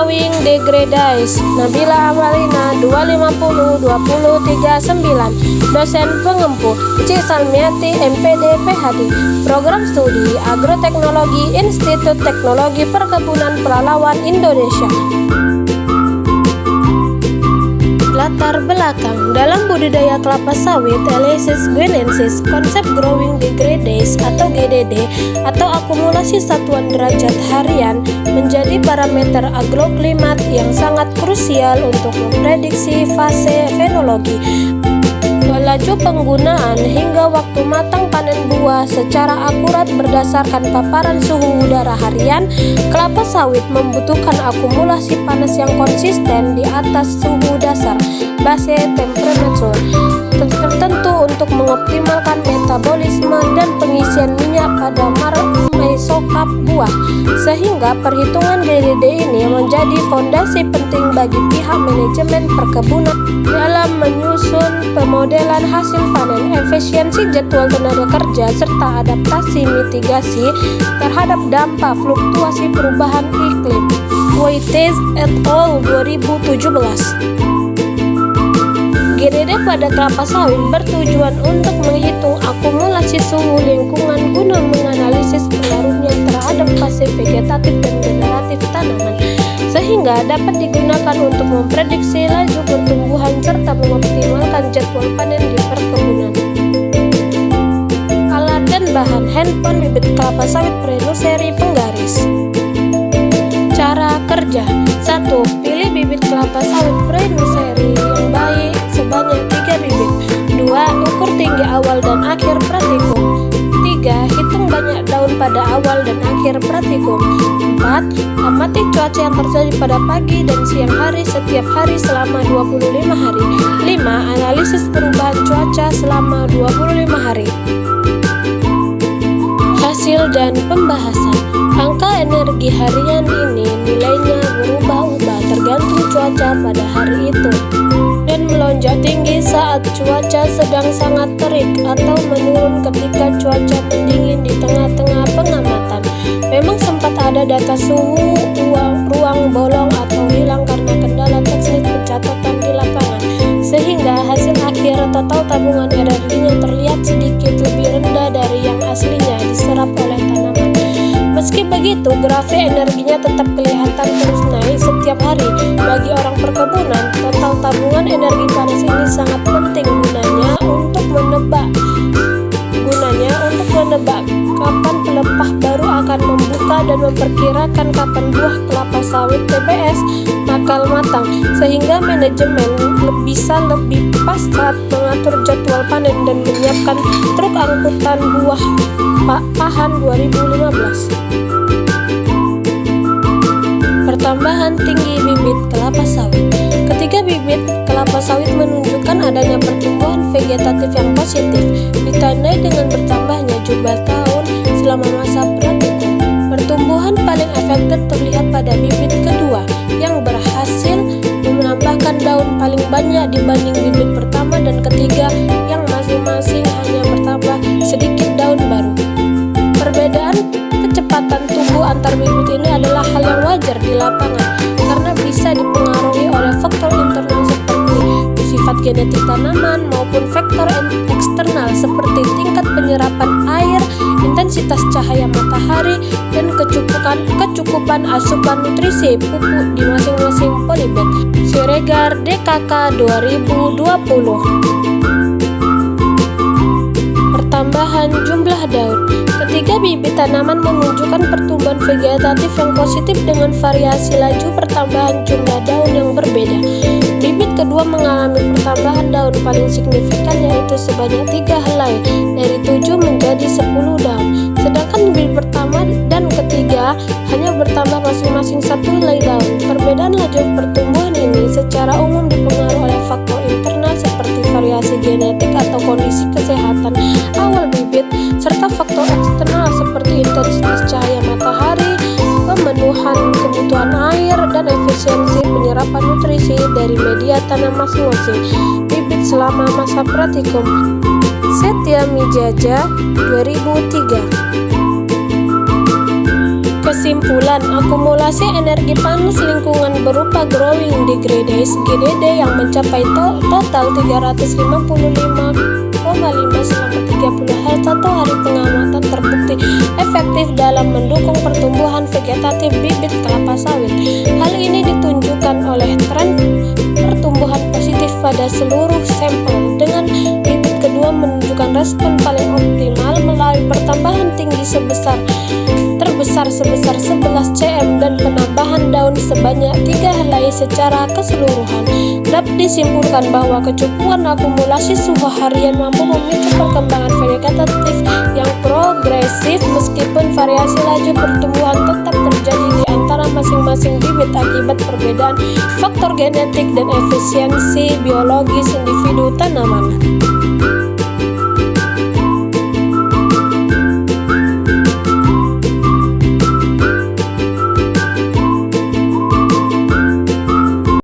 Growing Degradase. Nabila Amalina 2502039, dosen pengempu. Ci Salmiati MPD PhD, Program Studi Agroteknologi Institut Teknologi Perkebunan Pelalawan Indonesia. Latar belakang dalam budidaya kelapa sawit Elaeis guinensis, konsep growing degradase atau GDD atau akumulasi satuan derajat harian menjadi parameter agroklimat yang sangat krusial untuk memprediksi fase fenologi, laju penggunaan hingga waktu matang panen buah secara akurat berdasarkan paparan suhu udara harian. Kelapa sawit membutuhkan akumulasi panas yang konsisten di atas suhu dasar base temperature tertentu untuk mengoptimalkan metabolisme dan pengisian minyak pada mesokap buah, sehingga perhitungan GDD ini menjadi fondasi penting bagi pihak manajemen perkebunan dalam menyusun pemodelan hasil panen, efisiensi jadwal tenaga kerja, serta adaptasi mitigasi terhadap dampak fluktuasi perubahan iklim. Waites et al. 2017. GDD pada kelapa sawit bertujuan untuk menghitung akumulasi suhu lingkungan guna menganalisis pengaruhnya terhadap fase vegetatif dan generatif tanaman, sehingga dapat digunakan untuk memprediksi laju pertumbuhan serta mengoptimalkan jadwal panen di perkebunan. Alat dan bahan: handphone bibit kelapa sawit pre-nursery penggaris. Cara kerja: 1. Pilih bibit kelapa sawit pre-nursery yang baik sebanyak 3 bibit. 2. Ukur tinggi awal dan akhir pratikum. 3. Hitung banyak daun pada awal dan akhir pratikum. 4. Amati cuaca yang terjadi pada pagi dan siang hari setiap hari selama 25 hari. 5. Analisis perubahan cuaca selama 25 hari. Hasil dan pembahasan. Angka energi harian ini nilainya berubah-ubah tergantung cuaca pada hari itu, dan melonjak tinggi saat cuaca sedang sangat terik atau menurun ketika cuaca mendingin. Di tengah-tengah pengamatan memang sempat ada data suhu ruang bolong atau hilang karena kendala teknis pencatatan di lapangan, sehingga hasil akhir total tabungan energinya terlihat sedikit lebih rendah dari yang aslinya diserap oleh tanaman. Meski begitu, grafik energinya tetap kelihatan terus naik setiap hari. Bagi orang perkebunan, total tabungan energi panas ini sangat penting gunanya untuk menebak kapan pelepah baru akan membuka dan memperkirakan kapan buah kelapa sawit TBS bakal matang, sehingga manajemen bisa lebih pas saat mengatur jadwal panen dan menyiapkan truk angkutan buah pahan 2015. Pertambahan tinggi bibit kelapa sawit. Ketiga bibit kelapa sawit menunjukkan adanya pertumbuhan vegetatif yang positif, ditandai dengan bertambahnya jumlah tahun selama masa pratikum. Pertumbuhan paling efektif terlihat pada bibit kedua yang berhasil menambahkan daun paling banyak dibanding bibit pertama dan ketiga yang masing-masing hanya bertambah sedikit daun baru. Perbedaan kecepatan tumbuh antar bibit ini adalah hal yang wajar di lapangan karena bisa dipengaruhi oleh faktor internal seperti sifat genetik tanaman maupun faktor eksternal seperti tingkat penyerapan air, intensitas cahaya matahari, dan kecukupan asupan nutrisi pupuk di masing-masing polybag. Siregar DKK 2020. Pertambahan jumlah daun. Ketiga bibit tanaman menunjukkan pertumbuhan vegetatif yang positif dengan variasi laju pertambahan jumlah daun yang berbeda. Bibit kedua mengalami pertambahan daun paling signifikan, yaitu sebanyak 3 helai dari 7 menjadi 10 daun. Sedangkan bibit pertama dan ketiga hanya bertambah masing-masing 1 helai daun. Perbedaan laju pertumbuhan ini secara umum dipengaruhi oleh faktor internal seperti variasi genetik atau kondisi kesehatan awal bibit, serta faktor eksternal seperti intensitas cahaya matahari, pemenuhan kebutuhan air, dan efisiensi penyerapan nutrisi dari media tanam masing-masing bibit selama masa praktikum. Setia Mijaja 2003. Kesimpulan, akumulasi energi panas lingkungan berupa growing degradase (GDD) yang mencapai total 355,5 selama 30 hari satu hari pengamatan terbukti efektif dalam mendukung pertumbuhan vegetatif bibit kelapa sawit. Hal ini ditunjukkan oleh tren pertumbuhan positif pada seluruh sampel, dengan bibit kedua menunjukkan respon paling optimal melalui pertambahan tinggi terbesar sebesar 11 cm dan penambahan daun sebanyak 3 helai secara keseluruhan. Dapat disimpulkan bahwa kecukupan akumulasi suhu harian mampu memicu perkembangan vegetatif yang progresif meskipun variasi laju pertumbuhan tetap terjadi di antara masing-masing bibit akibat perbedaan faktor genetik dan efisiensi biologis individu tanaman.